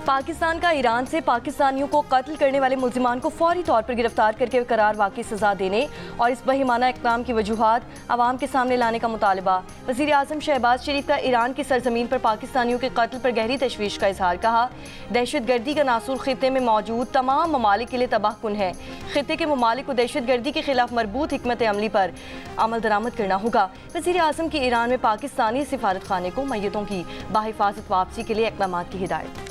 पाकिस्तान का ईरान से पाकिस्तानियों को कत्ल करने वाले मुल्जिमान को फौरी तौर पर गिरफ्तार करके करार वाकई सजा देने और इस बहिमाना इक़दाम की वजूहात आवाम के सामने लाने का मुतालबा। वज़ीर आज़म शहबाज शरीफ का ईरान की सरजमीन पर पाकिस्तानियों के कत्ल पर गहरी तशवीश का इजहार। कहा, दहशतगर्दी का नासूर खित्ते में मौजूद तमाम ममालिक के लिए तबाहकुन है। खित्ते के ममालिक को दहशतगर्दी के खिलाफ मरबूत हिकमत अमली पर अमल दरामद करना होगा। वज़ीर आज़म की ईरान में पाकिस्तानी सिफारत खाने को मैयतों की बाहिफाजत वापसी के लिए इक़दाम की हिदायत।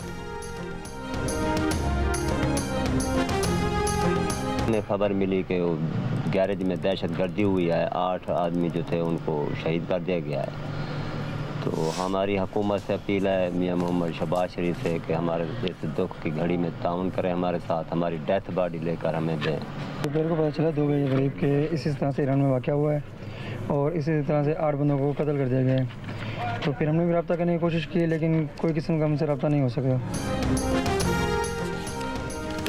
ने खबर मिली कि गैरेज में दहशतगर्दी हुई है, 8 आदमी जो थे उनको शहीद कर दिया गया है। तो हमारी हुकूमत से अपील है मियां मोहम्मद शहबाज शरीफ से कि हमारे इस दुख की घड़ी में ताउन करें, हमारे साथ हमारी डेथ बॉडी लेकर हमें दें। दोपहर को पता चला 2 बजे करीब के इसी तरह से ईरान में वाक़या हुआ है और इसी तरह से 8 बंदों को कत्ल कर दिया गया है। तो फिर हमने भी रब्ता करने की कोशिश की लेकिन कोई किस्म का हमसे रब्ता नहीं हो सका।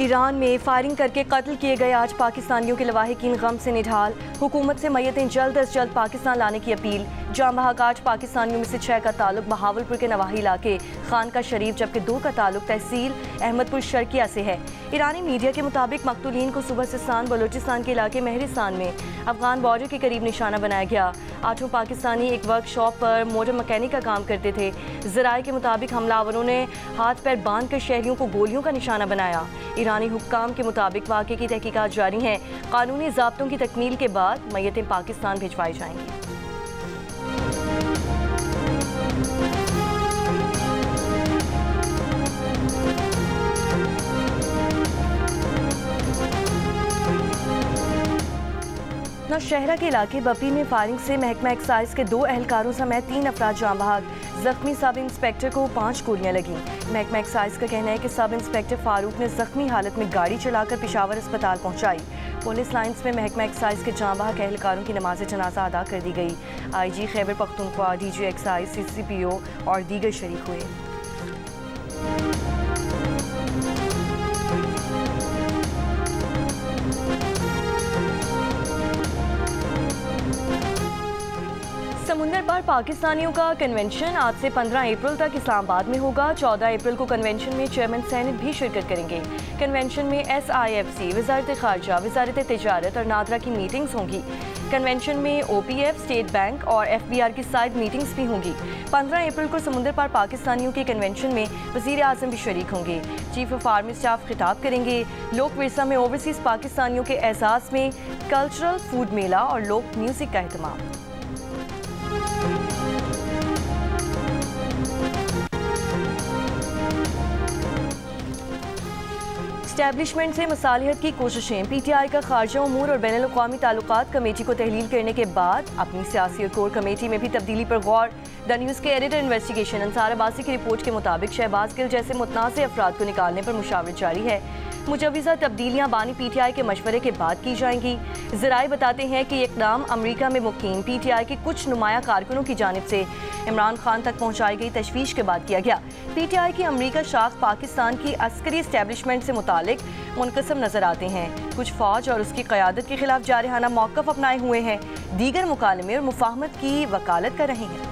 ईरान में फायरिंग करके कत्ल किए गए आज पाकिस्तानियों के लवाहिकीन गम से निढाल। हुकूमत से मैयतें जल्द अज जल्द पाकिस्तान लाने की अपील। जाम बहक आज पाकिस्तानियों में से 6 का ताल्लुक बहावलपुर के नवाही इलाके खानका शरीफ जबकि 2 का ताल्लुक तहसील अहमदपुर शर्किया से है। ईरानी मीडिया के मुताबिक मकतूलीन को सुबह सिस्तान बलोचिस्तान के इलाके महरिस्तान में अफगान बॉर्डर के करीब निशाना बनाया गया। 8 पाकिस्तानी एक वर्कशॉप पर मोटर मैकेनिक का काम करते थे। ज़राए के मुताबिक हमलावरों ने हाथ पैर बांध कर शहरियों को गोलियों का निशाना बनाया। ईरानी हुक्काम के मुताबिक वाक़े की तहकीकात जारी हैं। कानूनी ज़ाब्तों की तकमील के बाद मैयतें पाकिस्तान भिजवाई जाएंगी। नौशहरा के इलाके बपी में फायरिंग से महकमा एक्साइज के 2 एहलकारों समेत 3 अफराद जाम बहक। जख्मी सब इंस्पेक्टर को 5 गोलियां लगीं। महकमा एक्साइज का कहना है कि सब इंस्पेक्टर फारूक ने जख्मी हालत में गाड़ी चलाकर पेशावर अस्पताल पहुंचाई। पुलिस लाइन्स में महकमा एक्साइज के जाम बहक एहलकारों की नमाज जनाजा अदा कर दी गई। IG Khyber Pakhtunkhwa, DG excise, CCPO और दीगर शरीक हुए। समुंदर पार पाकिस्तानियों का कन्वेंशन आज से 15 अप्रैल तक इस्लामाबाद में होगा। 14 अप्रैल को कन्वेंशन में चेयरमैन सेनेट भी शिरकत करेंगे। कन्वेंशन में SIFC, वजारत खारजा, वजारत तिजारत और नादरा की मीटिंग्स होंगी। कन्वेंशन में OPF, स्टेट बैंक और FBR की साइड मीटिंग्स भी होंगी। 15 अप्रैल को समुंदर पार पाकिस्तानियों के कन्वेंशन में वज़ीर आज़म भी शरीक होंगे। चीफ ऑफ आर्मी स्टाफ खिताब करेंगे। लोक विरसा में ओवरसीज़ पाकिस्तानियों के एहसास में कल्चरल फूड मेला और लोक म्यूज़िक का अहतमाम। एस्टैब्लिशमेंट से मसालिहत की कोशिशें। PTI का खारजा उमूर और बैनुल अक़वामी ताल्लुकात कमेटी को तहलील करने के बाद अपनी सियासी और कोर कमेटी में भी तब्दीली पर गौर। द न्यूज़ के एडिटर इन्वेस्टिगेशन अंसार अब्बासी की रिपोर्ट के मुताबिक शहबाज गिल जैसे मुतनाज़ अफराद को निकालने पर मुशावरत जारी है। मुजव्विज़ा तब्दीलियाँ बानी PTI के मशवरे के बाद की जाएंगी। ज़राए बताते हैं कि इक़दाम अमरीका में मुक़ीम PTI के कुछ नुमाया कारकुनों की जानिब से इमरान खान तक पहुँचाई गई तशवीश के बाद किया गया। PTI की अमरीका शाख पाकिस्तान की अस्करी इस्टेब्लिशमेंट से मुतालिक मुनक़सम नज़र आते हैं। कुछ फ़ौज और उसकी क़यादत के खिलाफ जारहाना मौक़िफ़ अपनाए हुए हैं, दीगर मुकालमे और मुफ़ाहमत की वकालत कर रहे हैं।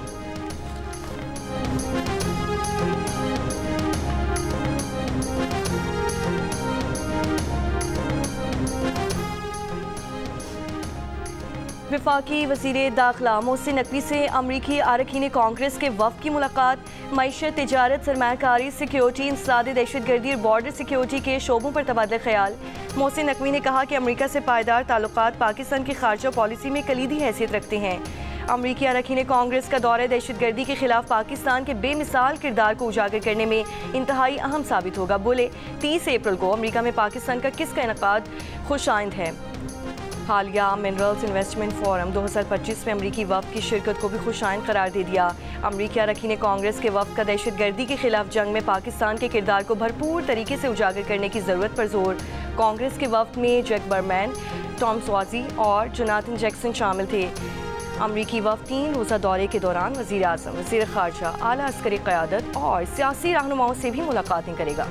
वफाकी वज़ीर दाखिला मोहसिन नकवी से अमरीकी अरकान कांग्रेस के वफ़द की मुलाकात। मईशत, तिजारत, सरमायाकारी, सिक्योरिटी, इंसदाद दहशतगर्दी और बॉर्डर सिक्योरिटी के शोबों पर तबादला ख्याल। मोहसिन नकवी ने कहा कि अमरीका से पायदार ताल्लुकात पाकिस्तान की खारजा पॉलिसी में कलीदी हैसियत रखते हैं। अमरीकी अरकान कांग्रेस का दौरा दहशतगर्दी के खिलाफ पाकिस्तान के बेमिसाल किरदार को उजागर करने में इंतहाई अहम साबित होगा। बोले, 30 अप्रैल को अमरीका में पाकिस्तान का किसका इनकाद खुश आइंद है। हालिया मिनरल्स इन्वेस्टमेंट फोरम 2025 में अमरीकी वफ़द की शिरकत को भी खुशाइन करार दे दिया। अमरीकी अरकान कांग्रेस के वफ़द का दहशतगर्दी के खिलाफ जंग में पाकिस्तान के किरदार को भरपूर तरीके से उजागर करने की ज़रूरत पर जोर। कांग्रेस के वफ़द में जैक बर्मैन, टॉम स्वाजी और जोनाथन जैक्सन शामिल थे। अमरीकी वफ़द 3 रोज़ा दौरे के दौरान वज़ीर आज़म, वज़ीर ख़ारजा, आला अस्करी क़यादत और सियासी रहनुमाओं से भी मुलाकातें करेगा।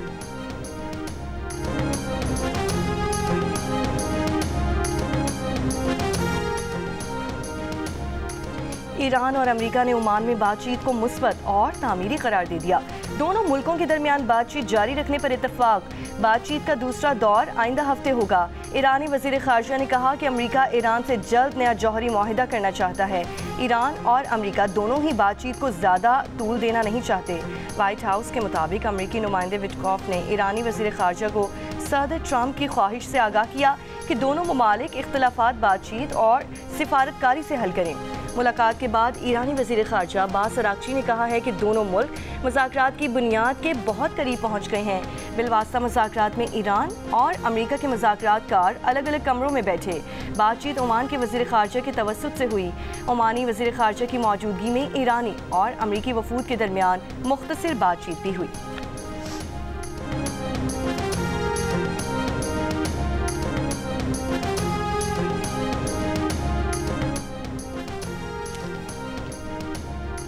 ईरान और अमेरिका ने ओमान में बातचीत को मुस्बत और तामीरी करार दे दिया। दोनों मुल्कों के दरमियान बातचीत जारी रखने पर इत्तफाक। बातचीत का दूसरा दौर आइंदा हफ्ते होगा। ईरानी वज़ीर ख़ारजा ने कहा कि अमेरिका ईरान से जल्द नया जौहरी मुआहिदा करना चाहता है। ईरान और अमेरिका दोनों ही बातचीत को ज़्यादा तूल देना नहीं चाहते। व्हाइट हाउस के मुताबिक अमेरिकी नुमाइंदे विटकॉफ ने ईरानी वज़ीर ख़ारजा को सदर ट्रंप की ख्वाहिश से आगाह किया कि दोनों ममालिक इख्तिलाफात बातचीत और सिफारतकारी से हल करें। मुलाकात के बाद ईरानी वज़ीर ख़ारजा अब्बास अरागची ने कहा है कि दोनों मुल्क मुज़ाकरात की बुनियाद के बहुत करीब पहुँच गए हैं। बिलवास्ता मुज़ाकरात में ईरान और अमेरिका के मुज़ाकरातकार अलग अलग कमरों में बैठे। बातचीत ओमान के वज़ीर ख़ारजा के तवस्सुत से हुई। ओमानी वज़ीर ख़ारजा की मौजूदगी में ईरानी और अमेरिकी वफूद के दरमियान मुख्तसर बातचीत भी हुई।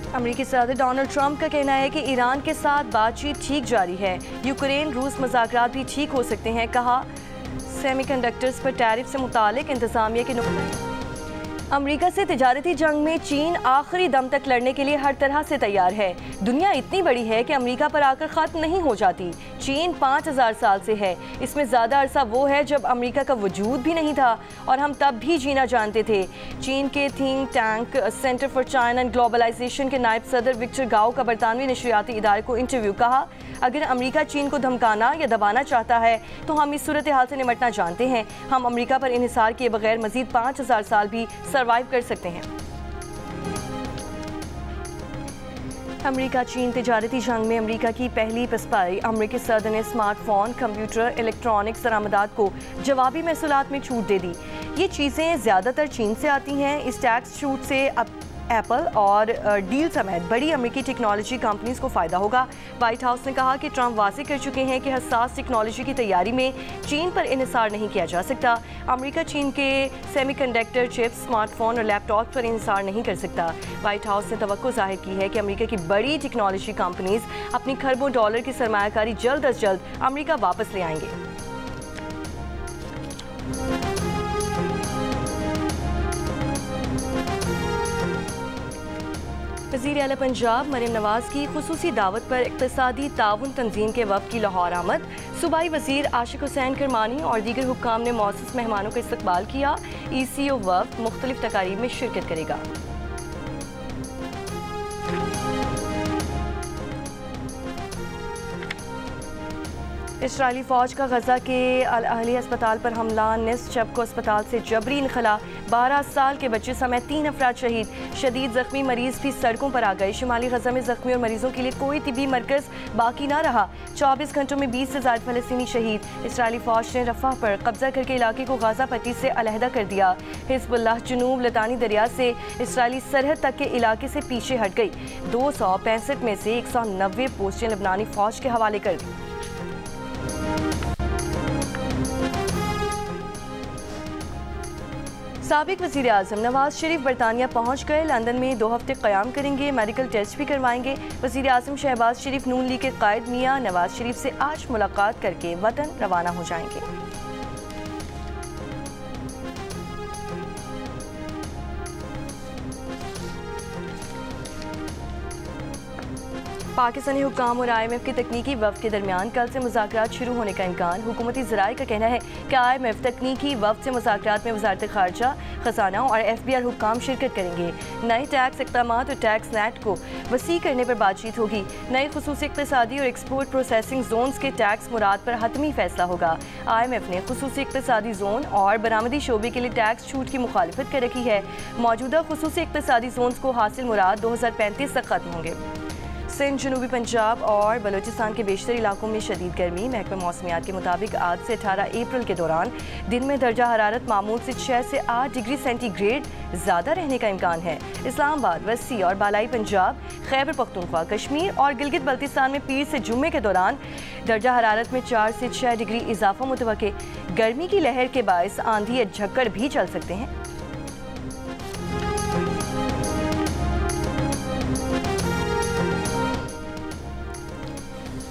अमेरिकी सदर डोनाल्ड ट्रंप का कहना है कि ईरान के साथ बातचीत ठीक जारी है। यूक्रेन रूस मुज़ाकरात भी ठीक हो सकते हैं। कहा, सेमीकंडक्टर्स पर टैरिफ से मुतालिक इंतज़ामिया के नुक्ते। अमेरिका से तिजारती जंग में चीन आखिरी दम तक लड़ने के लिए हर तरह से तैयार है। दुनिया इतनी बड़ी है कि अमेरिका पर आकर ख़त्म नहीं हो जाती। चीन 5000 साल से है। इसमें ज़्यादा अरसा वो है जब अमेरिका का वजूद भी नहीं था और हम तब भी जीना जानते थे। चीन के think tank Center for China and Globalization के नायब सदर विक्टर गाओ का बरतानवी नशरियाती इदारे को इंटरव्यू। कहा, अगर अमेरिका चीन को धमकाना या दबाना चाहता है तो हम इस सूरत हाल से निपटना जानते हैं। हम अमेरिका पर इन्हिसार किए बगैर मजीद 5000 साल भी सर्वाइव कर सकते हैं। अमेरिका चीन तिजारती जंग में अमेरिका की पहली पसपाई। अमेरिकी सदर ने स्मार्टफोन, कंप्यूटर, इलेक्ट्रॉनिक्स दरामदात को जवाबी महसूलात में छूट दे दी। ये चीज़ें ज़्यादातर चीन से आती हैं। इस टैक्स छूट से अब एप्पल और डील समेत बड़ी अमेरिकी टेक्नोलॉजी कंपनीज को फ़ायदा होगा। व्हाइट हाउस ने कहा कि ट्रंप वाज़ेह कर चुके हैं कि हसास टेक्नोलॉजी की तैयारी में चीन पर इन्हिसार नहीं किया जा सकता। अमेरिका चीन के सेमीकंडक्टर चिप्स, स्मार्टफोन और लैपटॉप पर इन्हिसार नहीं कर सकता। व्हाइट हाउस ने तवक्को जाहिर की है कि अमेरिका की बड़ी टेक्नोलॉजी कंपनीज अपनी खरबों डॉलर की सरमायाकारी जल्द अज जल्द अमेरिका वापस ले आएंगे। वज़ीर आला पंजाब मरियम नवाज़ की खुसूसी दावत पर इक़्तिसादी ताउन तंजीम के वफ़द की लाहौर आमद। सूबाई वज़ीर आशिक हुसैन करमानी और दीगर हुक्काम ने मौसूस मेहमानों का इस्तकबाल किया। ECO वफ़द मुख्तलिफ तकारीब में शिरकत करेगा। इस्राइली फ़ौज का गज़ा के अल अहली अस्पताल पर हमला। निस शब को अस्पताल से जबरी इनखला। 12 साल के बच्चे समेत 3 अफराद शहीद। शदीद ज़ख्मी मरीज़ भी सड़कों पर आ गए। शुमाली गज़ा में ज़ख्मी और मरीज़ों के लिए कोई तिबी मरकज़ बाकी ना रहा। 24 घंटों में 20 से ज़ायद फ़लस्तीनी शहीद। इसराइली फ़ौज ने रफ़ा पर कब्ज़ा करके इलाके को गाज़ा पट्टी से अलहदा कर दिया। हिज़्बुल्लाह जुनूब लतानी दरिया से इसराइली सरहद तक के इलाके से पीछे हट गई। 265 में से 190 पोस्टें लबनानी फ़ौज के हवाले कर दी। साबिक वज़ीर आज़म नवाज शरीफ बरतानिया पहुँच गए। लंदन में 2 हफ्ते क़याम करेंगे। मेडिकल टेस्ट भी करवाएंगे। वज़ीर आज़म शहबाज शरीफ नून लीग के कायद मियाँ नवाज शरीफ से आज मुलाकात करके वतन रवाना हो जाएंगे। पाकिस्तानी हुक्काम और IMF के तकनीकी वफ़द के दरमियान कल से मुज़ाकरात शुरू होने का इम्कान। हुकूमती ज़राए का कहना है कि IMF तकनीकी वफ़द से मुज़ाकरात में वज़ारत ख़ारजा, ख़ज़ाना और FBR हुक्काम शिरकत करेंगे। नए टैक्स इक़दामात और टैक्स नेट को वसी करने पर बातचीत होगी। नए खुसूसी इक़्तिसादी और एक्सपोर्ट प्रोसेसिंग जोन्स के टैक्स मुराद पर हतमी फ़ैसला होगा। IMF ने खुसूसी इक़्तिसादी जोन और बरामदी शोबे के लिए टैक्स छूट की मुखालिफत कर रखी है। मौजूदा खुसूसी इक़्तिसादी जोन्स को हासिल मुराद 2035 तक ख़त्म होंगे। सिंध, जनूबी पंजाब और बलूचिस्तान के बेशतर इलाकों में शदीद गर्मी। महकमा मौसमियात के मुताबिक आज से 18 अप्रैल के दौरान दिन में दर्जा हरारत मामूल से 6 से 8 डिग्री सेंटीग्रेड ज़्यादा रहने का इम्कान है। इस्लामाबाद, वसी और बालाई पंजाब, खैबर पख्तूनख्वा, कश्मीर और गिलगित बल्तिस्तान में पीर से जुम्मे के दौरान दर्जा हरारत में 4 से 6 डिग्री इजाफा मुतवक्के। गर्मी की लहर के बायस आंधी या झक्कड़ भी चल सकते हैं।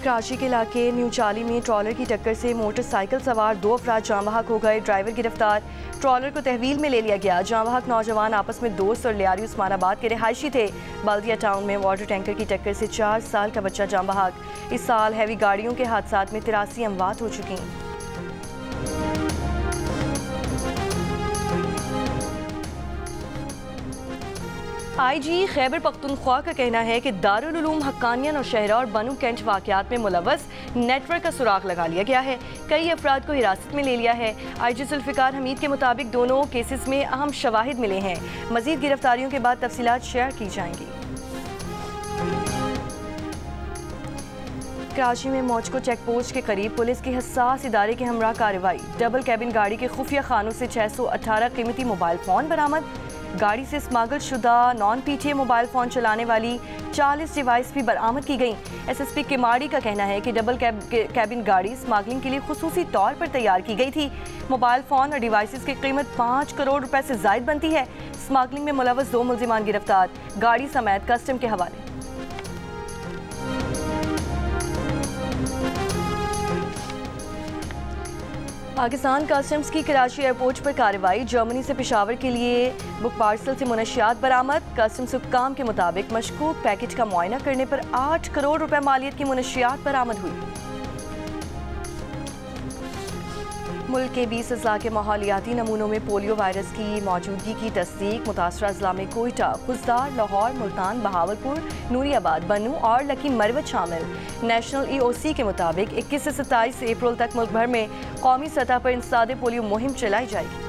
कराची के इलाके न्यू चाली में ट्रॉलर की टक्कर से मोटरसाइकिल सवार 2 अफराद जाँ बहक हो गए। ड्राइवर गिरफ्तार। ट्रॉलर को तहवील में ले लिया गया। जाँ बहक नौजवान आपस में दोस्त और लियारी उस्मानाबाद के रिहायशी थे। बल्दिया टाउन में वाटर टैंकर की टक्कर से 4 साल का बच्चा जाँ बहक। इस साल हैवी गाड़ियों के हादसात में 83 अमवात हो चुकी हैं। IG खैबर पख्तूनख्वा का कहना है कि दारुल उलूम हक्कानिया नौशहरा और बनू कैंट वाक़यात में मुलव्वस नेटवर्क का सुराग लगा लिया गया है। कई अफराद को हिरासत में ले लिया है। IG जुल्फ़िकार हमीद के मुताबिक दोनों केसेस में अहम शवाहिद मिले हैं। मज़ीद गिरफ्तारियों के बाद तफसीलात शेयर की जाएंगी। कराची में मौजको चेक पोस्ट के करीब पुलिस की हसास इदारे के हमरा कार्रवाई। डबल कैबिन गाड़ी के खुफिया खानों से 618 कीमती मोबाइल फ़ोन बरामद। गाड़ी से स्मगल शुदा नॉन PTA मोबाइल फ़ोन चलाने वाली 40 डिवाइस भी बरामद की गई। SSP किमाड़ी का कहना है कि डबल कैबिन गाड़ी स्मगलिंग के लिए खुसूसी तौर पर तैयार की गई थी। मोबाइल फ़ोन और डिवाइसेस की कीमत 5 करोड़ रुपए से ज़ायद बनती है। स्मगलिंग में मुलव्वस 2 मुल्जिमान गिरफ्तार। गाड़ी समेत कस्टम के हवाले। पाकिस्तान कस्टम्स की कराची एयरपोर्ट पर कार्रवाई। जर्मनी से पेशावर के लिए बुक पार्सल से मुनशियात बरामद। कस्टम्स हुक्काम के मुताबिक मशकूक पैकेज का मुआयना करने पर 8 करोड़ रुपए मालियत की मुनशियात बरामद हुई। मुल्क के 20 अजला के माहौलियाती नमूनों में पोलियो वायरस की मौजूदगी की तस्दीक। मुतासरा अजला में कोयटा, खुजदार, लाहौर, मुल्तान, बहावलपुर, नूरियाबाद, बनू और लकी मरवत शामिल। नेशनल EOC के मुताबिक 21 से 27 अप्रैल तक मुल्क भर में कौमी सतह पर इंसदादे पोलियो मुहिम चलाई जाएगी।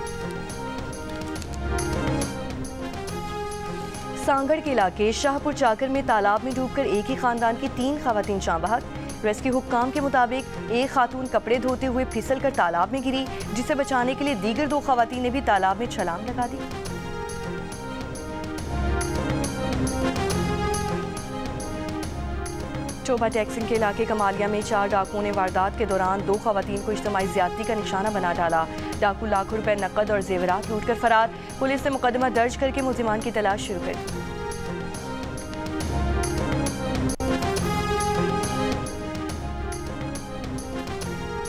सांगड़ के इलाके शाहपुर चाकर में तालाब में डूबकर एक ही खानदान की 3 खवातीन जाँ बहक। रेस्क्यू हुक्काम के मुताबिक एक खातून कपड़े धोते हुए फिसल कर तालाब में गिरी, जिसे बचाने के लिए दीगर 2 खवातीन ने भी तालाब में छलांग लगा दी। चोबा टैक्सिंग के इलाके कमालिया में 4 डाकुओं ने वारदात के दौरान 2 खवातीन को इज्तिमाई ज्यादती का निशाना बना डाला। डाकू लाखों रुपए नकद और जेवरात लूट कर फरार। पुलिस ने मुकदमा दर्ज करके मुल्जिमान की तलाश शुरू कर दी।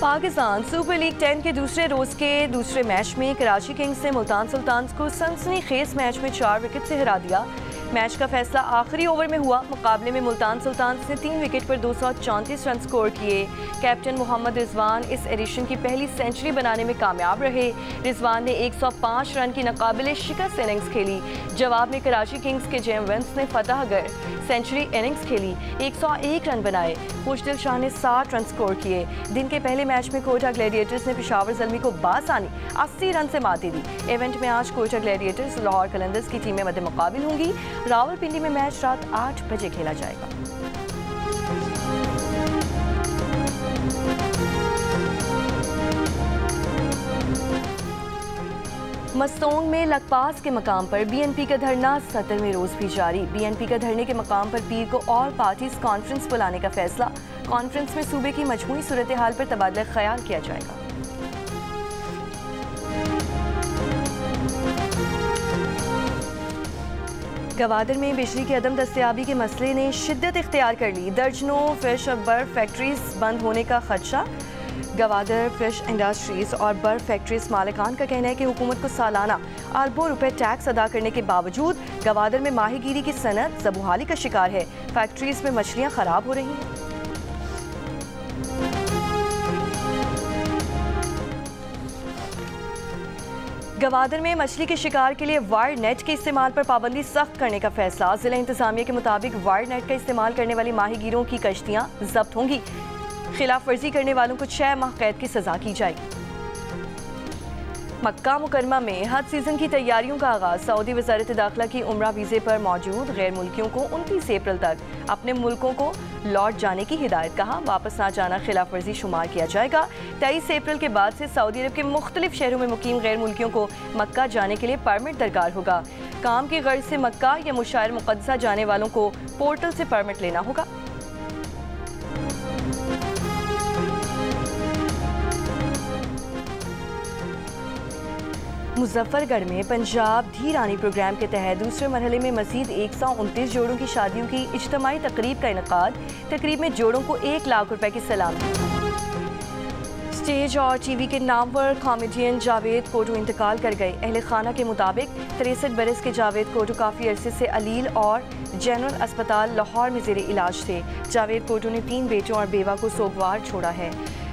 पाकिस्तान सुपर लीग 10 के दूसरे रोज के दूसरे मैच में कराची किंग्स ने मुल्तान सुल्तान्स को सनसनीखेज मैच में 4 विकेट से हरा दिया। मैच का फैसला आखिरी ओवर में हुआ। मुकाबले में मुल्तान सुल्तान्स ने 3 विकेट पर 234 रन स्कोर किए। कैप्टन मोहम्मद रिजवान इस एडिशन की पहली सेंचुरी बनाने में कामयाब रहे। रिजवान ने 105 रन की नाकाबिले शिकस्त इनिंग्स खेली। जवाब में कराची किंग्स के जेम वेंस ने फतहगर सेंचुरी इनिंग्स खेली, 101 रन बनाए। खुशदिल शाह ने 60 रन स्कोर किए। दिन के पहले मैच में कोयटा ग्लैडिएटर्स ने पेशावर ज़ल्मी को बासानी 80 रन से मात दे दी। इवेंट में आज कोयटा ग्लैडिएटर्स लाहौर कलंदर्स की टीमें मद्दे मुकाबिल होंगी। रावलपिंडी में मैच रात 8 बजे खेला जाएगा। मस्तोंग में लकपास के मकाम पर BNP का धरना 17वें रोज भी जारी। BNP का धरने के मकाम पर पीर को ऑल पार्टीज कॉन्फ्रेंस बुलाने का फैसला। कॉन्फ्रेंस में सूबे की मजमूई सूरत हाल पर तबादला ख्याल किया जाएगा। गवादर में बिजली की अदम दस्तयाबी के मसले ने शिद्दत इख्तियार कर ली। दर्जनों फिश और बर्फ फैक्ट्रीज बंद होने का खदशा। गवादर फिश इंडस्ट्रीज और बर्फ फैक्ट्रीज मालिकान का कहना है कि हुकूमत को सालाना अरबों रुपए टैक्स अदा करने के बावजूद गवादर में माहीगीरी की सनत ज़बूहाली का शिकार है। फैक्ट्रीज में मछलियाँ खराब हो रही हैं। गवादर में मछली के शिकार के लिए वायर नेट के इस्तेमाल पर पाबंदी सख्त करने का फैसला। जिला इंतजामिया के मुताबिक वायर नेट का इस्तेमाल करने वाली माहीगीरों की कश्तियां जब्त होंगी। खिलाफ वर्जी करने वालों को 6 माह कैद की सजा की जाएगी। मक्का मुकरमा में हज सीजन की तैयारियों का आगाज। सऊदी वज़ारत दाखिला की उम्रा वीज़े पर मौजूद गैर मुल्कियों को 29 अप्रैल तक अपने मुल्कों को लौट जाने की हिदायत। कहा वापस ना जाना खिलाफ वर्जी शुमार किया जाएगा। 23 अप्रैल के बाद से सऊदी अरब के मुख्तलिफ शहरों में मुकीम गैर मुल्कियों को मक्का जाने के लिए परमिट दरकार होगा। काम की गर्ज से मक्का या मुशायर मुक़द्दसा जाने वालों को पोर्टल से परमिट लेना होगा। मुजफ्फरगढ़ में पंजाब धी रानी प्रोग्राम के तहत दूसरे मरहले में मजीद 129 जोड़ों की शादियों की इज्तिमाई तकरीब का इनेकाद। तकरीब में जोड़ों को 1 लाख रुपए की सलामी। स्टेज और टीवी के नामवर कॉमेडियन जावेद कोटू इंतकाल कर गए। अहले खाना के मुताबिक 63 बरस के जावेद कोटू काफ़ी अरसे से अलील और जनरल अस्पताल लाहौर में ज़ेरे इलाज थे। जावेद कोटू ने 3 बेटों और बेवा को सोगवार छोड़ा है।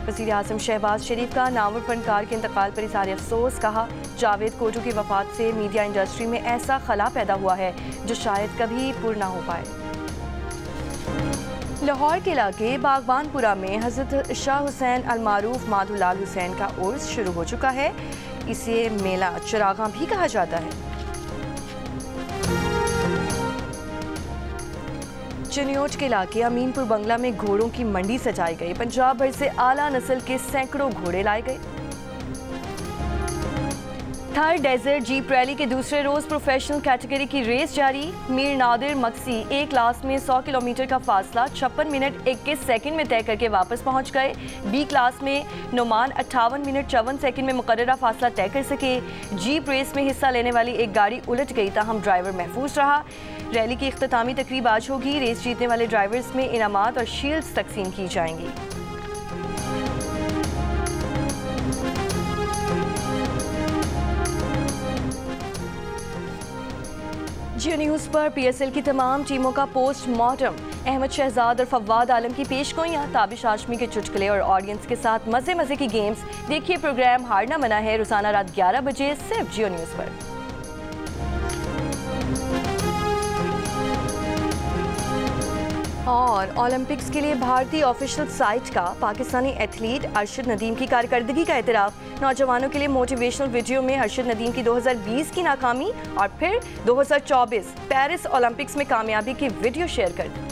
वज़ीर आज़म शहबाज शरीफ का नामवर फनकार के इंतकाल पर इज़हार अफसोस। कहा, जावेद कोटू की वफ़ात से मीडिया इंडस्ट्री में ऐसा खला पैदा हुआ है जो शायद कभी पूर्ण ना हो पाए। लाहौर के इलाके बागबानपुरा में हज़रत शाह हुसैन अलमारूफ माधुलाल हुसैन का उर्स शुरू हो चुका है। इसे मेला चिरागा भी कहा जाता है। चिन्योट के इलाके अमीनपुर बंगला में घोड़ों की मंडी सजाई गई। पंजाब भर से आला नस्ल के सैकड़ों घोड़े लाए गए। थर्ड डेजर्ट जीप रैली के दूसरे रोज प्रोफेशनल कैटेगरी की रेस जारी। मीर नादिर मक्सी ए क्लास में 100 किलोमीटर का फासला 56 मिनट 21 सेकंड में तय करके वापस पहुंच गए। बी क्लास में नुमान 58 मिनट 54 सेकंड में मुकर्ररा फासला तय कर सके। जीप रेस में हिस्सा लेने वाली एक गाड़ी उलट गई, ताहम ड्राइवर महफूज रहा। रैली की इख्तितामी तकरीब आज होगी। रेस जीतने वाले ड्राइवर्स में इनामात और शील्ड्स तकसीम की जाएंगी। जियो न्यूज़ पर PSL की तमाम टीमों का पोस्टमार्टम। अहमद शहजाद और फवाद आलम की पेशगोइयाँ, ताबिश हाशमी के चुटकुले और ऑडियंस के साथ मज़े मज़े की गेम्स। देखिए प्रोग्राम हारना मना है रोज़ाना रात 11 बजे सिर्फ जियो न्यूज़ पर। और ओलंपिक्स के लिए भारतीय ऑफिशियल साइट का पाकिस्तानी एथलीट अरशद नदीम की कारकर्दगी का एतराफ़। नौजवानों के लिए मोटिवेशनल वीडियो में अरशद नदीम की 2020 की नाकामी और फिर 2024 पेरिस ओलंपिक्स में कामयाबी की वीडियो शेयर कर दी।